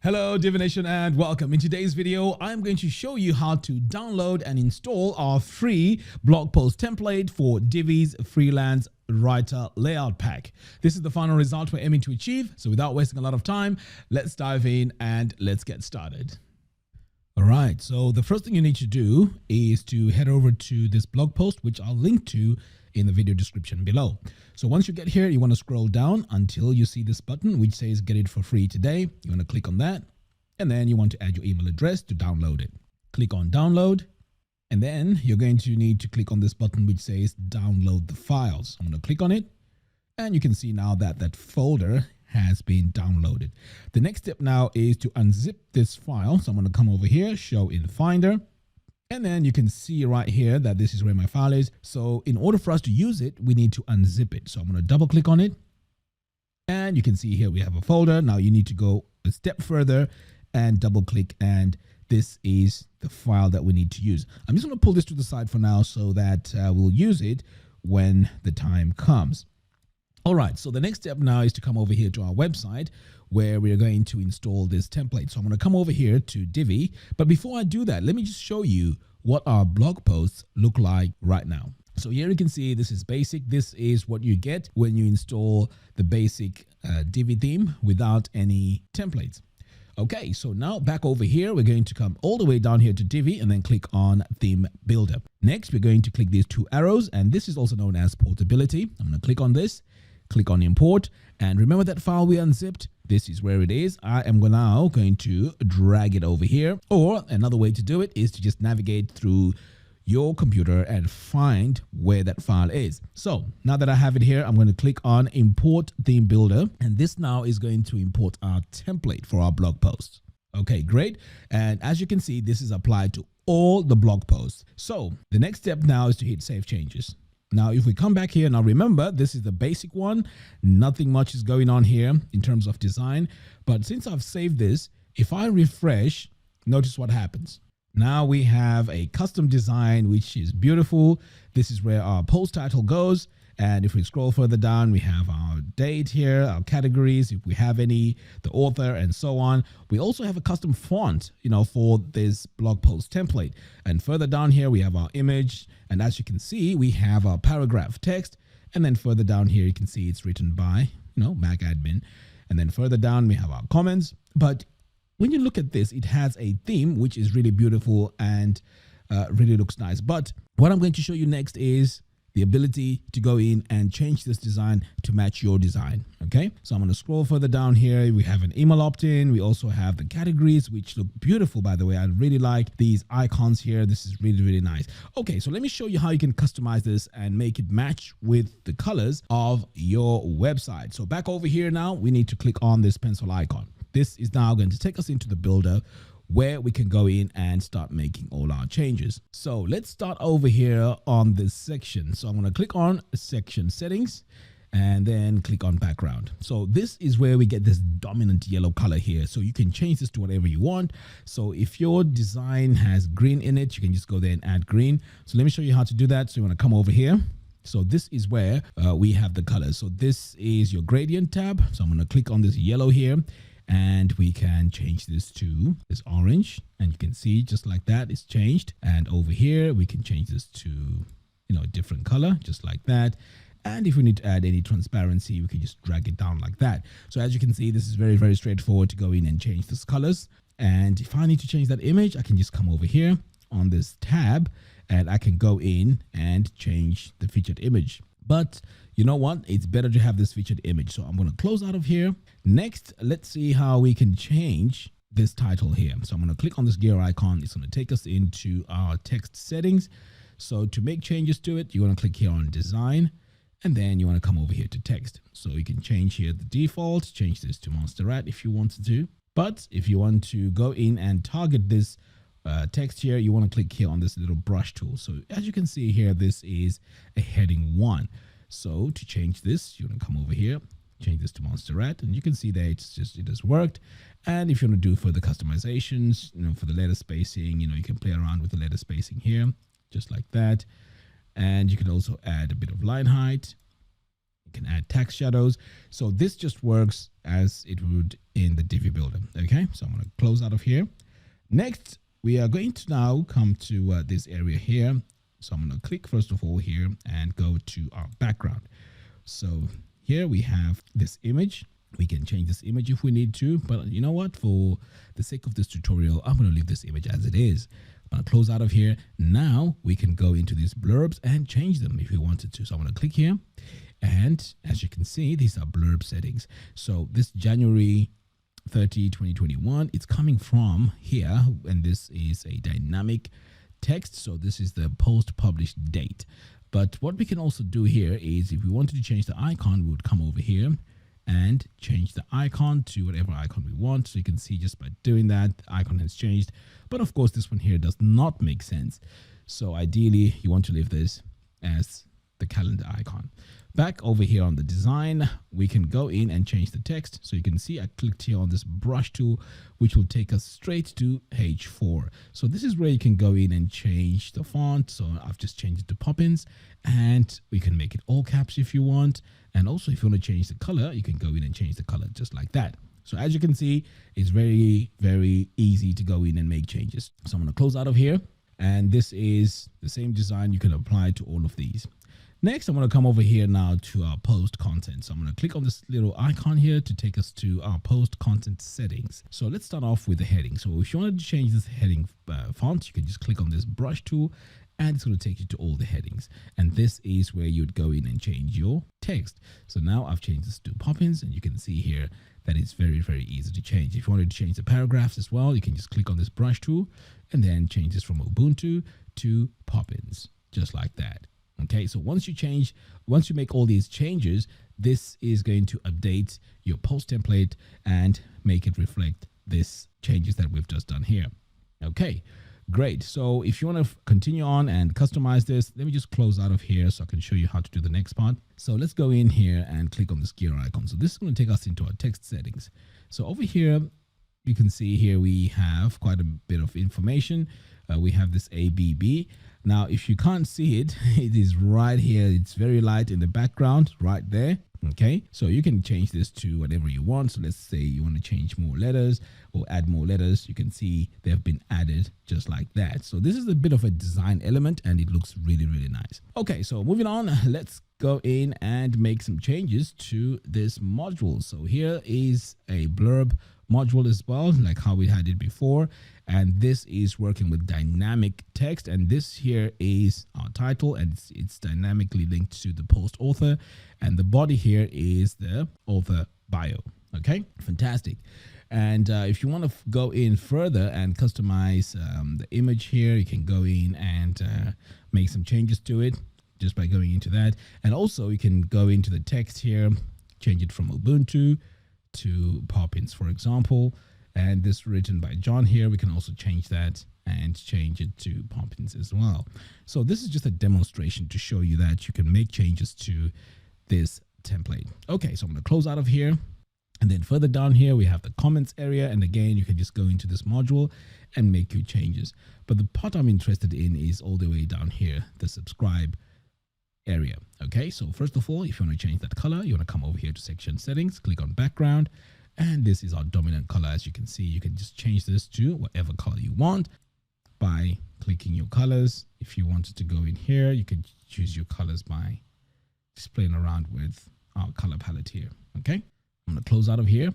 Hello Divination and welcome. In today's video, I'm going to show you how to download and install our free blog post template for Divi's Freelance Writer Layout Pack. This is the final result we're aiming to achieve. So without wasting a lot of time, let's dive in and let's get started. All right, so the first thing you need to do is to head over to this blog post, which I'll link to in the video description below. So once you get here, you want to scroll down until you see this button which says get it for free today. You want to click on that, and then you want to add your email address to download it. Click on download, and then you're going to need to click on this button which says download the files. I'm going to click on it, and you can see now that that folder has been downloaded. The next step now is to unzip this file. So I'm going to come over here, show in Finder. And then you can see right here that this is where my file is. So in order for us to use it, we need to unzip it. So I'm going to double click on it. And you can see here we have a folder. Now you need to go a step further and double click. And this is the file that we need to use. I'm just going to pull this to the side for now so that we'll use it when the time comes. All right, so the next step now is to come over here to our website where we are going to install this template. So I'm going to come over here to Divi. But before I do that, let me just show you what our blog posts look like right now. So here you can see this is basic. This is what you get when you install the basic Divi theme without any templates. Okay, so now back over here, we're going to come all the way down here to Divi and then click on Theme Builder. Next, we're going to click these two arrows, and this is also known as portability. I'm going to click on this. Click on import, and remember that file we unzipped. This is where it is. I am now going to drag it over here, or another way to do it is to just navigate through your computer and find where that file is. So now that I have it here, I'm going to click on import theme builder, and this now is going to import our template for our blog posts. Okay, great. And as you can see, this is applied to all the blog posts. So the next step now is to hit save changes. Now, if we come back here, now remember, this is the basic one. Nothing much is going on here in terms of design. But since I've saved this, if I refresh, notice what happens. Now we have a custom design, which is beautiful. This is where our post title goes. And if we scroll further down, we have our date here, our categories, if we have any, the author, and so on. We also have a custom font, for this blog post template. And further down here, we have our image. And as you can see, we have our paragraph text. And then further down here, you can see it's written by, Mac admin. And then further down, we have our comments. But when you look at this, it has a theme, which is really beautiful and really looks nice. But what I'm going to show you next is the ability to go in and change this design to match your design. Okay, so I'm going to scroll further down here. We have an email opt-in. We also have the categories, which look beautiful, by the way. I really like these icons here. This is really, really nice. Okay, so let me show you how you can customize this and make it match with the colors of your website. So back over here now, we need to click on this pencil icon. This is now going to take us into the builder where we can go in and start making all our changes. So let's start over here on this section. So I'm going to click on section settings and then click on background. So this is where we get this dominant yellow color here. So you can change this to whatever you want. So if your design has green in it, you can just go there and add green. So let me show you how to do that. So you want to come over here. So this is where we have the colors. So this is your gradient tab. So I'm going to click on this yellow here. And we can change this to this orange, and you can see just like that it's changed. And over here we can change this to a different color, just like that. And if we need to add any transparency, we can just drag it down like that. So as you can see, this is very, very straightforward to go in and change these colors. And if I need to change that image, I can just come over here on this tab and I can go in and change the featured image. But you know what? It's better to have this featured image. So I'm going to close out of here. Next, let's see how we can change this title here. So I'm going to click on this gear icon. It's going to take us into our text settings. So to make changes to it, you want to click here on design, and then you want to come over here to text. So you can change here the default, change this to Monsterrat if you wanted to. But if you want to go in and target this text here, you want to click here on this little brush tool. So as you can see here, this is a heading 1. So to change this, you want to come over here, change this to Monsterrat, and you can see that it has worked. And if you want to do further customizations, for the letter spacing, you can play around with the letter spacing here, just like that. And you can also add a bit of line height. You can add text shadows. So this just works as it would in the Divi builder. Okay, so I'm going to close out of here. Next, we are going to now come to this area here. So I'm going to click first of all here and go to our background. So here we have this image. We can change this image if we need to, but you know what? For the sake of this tutorial, I'm going to leave this image as it is. I'm going to close out of here. Now we can go into these blurbs and change them if we wanted to. So I'm going to click here. And as you can see, these are blurb settings. So this January 30, 2021, it's coming from here. And this is a dynamic text. So this is the post published date. But what we can also do here is if we wanted to change the icon, we would come over here and change the icon to whatever icon we want. So you can see just by doing that, the icon has changed. But of course, this one here does not make sense. So ideally, you want to leave this as the calendar icon. Back over here on the design, we can go in and change the text. So you can see I clicked here on this brush tool, which will take us straight to H4. So this is where you can go in and change the font. So I've just changed it to Poppins, and we can make it all caps if you want. And also if you want to change the color, you can go in and change the color just like that. So as you can see, it's very, very easy to go in and make changes. So I'm going to close out of here. And this is the same design you can apply to all of these. Next, I'm going to come over here now to our post content. So I'm going to click on this little icon here to take us to our post content settings. So let's start off with the heading. So if you wanted to change this heading font, you can just click on this brush tool and it's going to take you to all the headings. And this is where you'd go in and change your text. So now I've changed this to Poppins, and you can see here that it's very, very easy to change. If you wanted to change the paragraphs as well, you can just click on this brush tool and then change this from Ubuntu to Poppins, just like that. Okay, so once you make all these changes, this is going to update your post template and make it reflect this changes that we've just done here. Okay, great. So if you want to continue on and customize this, let me just close out of here so I can show you how to do the next part. So let's go in here and click on this gear icon. So this is going to take us into our text settings. So over here, you can see here we have quite a bit of information. We have this ABB. Now, if you can't see it, it is right here. It's very light in the background right there. Okay, so you can change this to whatever you want. So let's say you want to change more letters or add more letters. You can see they've been added just like that. So this is a bit of a design element and it looks really, really nice. Okay, so moving on, let's go in and make some changes to this module. So here is a blurb module as well, like how we had it before. And this is working with dynamic text, and this here is our title, and it's dynamically linked to the post author, and the body here is the author bio. Okay, fantastic. And if you want to go in further and customize the image here, you can go in and make some changes to it just by going into that. And also you can go into the text here, change it from Ubuntu to Poppins, for example. And this written by John here, we can also change that and change it to Poppins as well. So this is just a demonstration to show you that you can make changes to this template. Okay, so I'm going to close out of here. And then further down here, we have the comments area. And again, you can just go into this module and make your changes. But the part I'm interested in is all the way down here, the subscribe area. Okay, so first of all, if you want to change that color, you want to come over here to section settings, click on background. And this is our dominant color. As you can see, you can just change this to whatever color you want by clicking your colors. If you wanted to go in here, you can choose your colors by just playing around with our color palette here. Okay, I'm going to close out of here.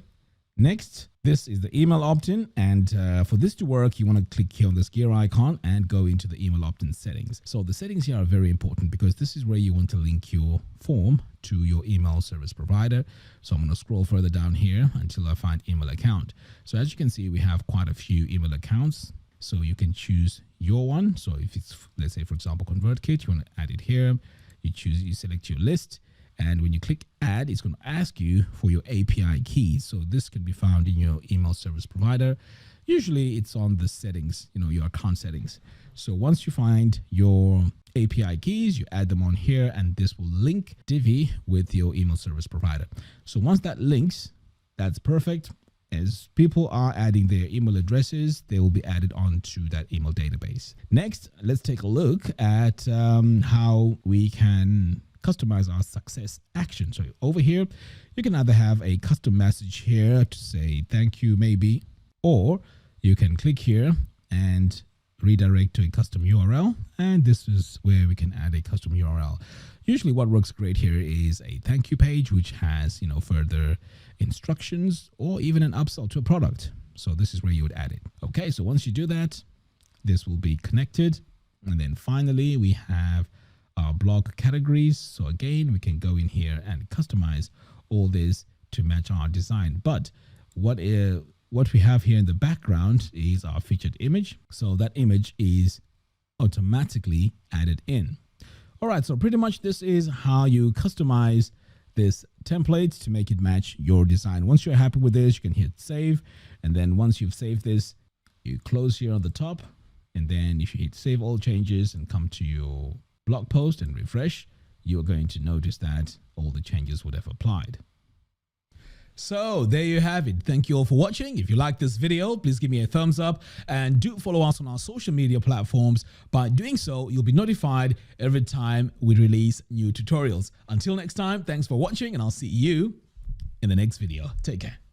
Next, this is the email opt-in, and for this to work, you want to click here on this gear icon and go into the email opt-in settings. So the settings here are very important because this is where you want to link your form to your email service provider. So I'm going to scroll further down here until I find email account. So as you can see, we have quite a few email accounts. So you can choose your one. So if it's, let's say, for example, ConvertKit, you want to add it here. You select your list. And when you click add, it's going to ask you for your API keys. So this can be found in your email service provider. Usually it's on the settings, your account settings. So once you find your API keys, you add them on here, and this will link Divi with your email service provider. So once that links, that's perfect. As people are adding their email addresses, they will be added onto that email database. Next, let's take a look at how we can customize our success action. So over here, you can either have a custom message here to say thank you maybe, or you can click here and redirect to a custom URL, and this is where we can add a custom URL. Usually what works great here is a thank you page, which has, further instructions or even an upsell to a product. So this is where you would add it. Okay, so once you do that, this will be connected. And then finally, we have our blog categories. So again, we can go in here and customize all this to match our design. But what we have here in the background is our featured image. So that image is automatically added in. All right, so pretty much this is how you customize this template to make it match your design. Once you're happy with this, you can hit save. And then once you've saved this, you close here on the top. And then if you hit save all changes and come to your blog post and refresh, you're going to notice that all the changes would have applied. So there you have it. Thank you all for watching. If you like this video, please give me a thumbs up and do follow us on our social media platforms. By doing so, you'll be notified every time we release new tutorials. Until next time, thanks for watching, and I'll see you in the next video. Take care.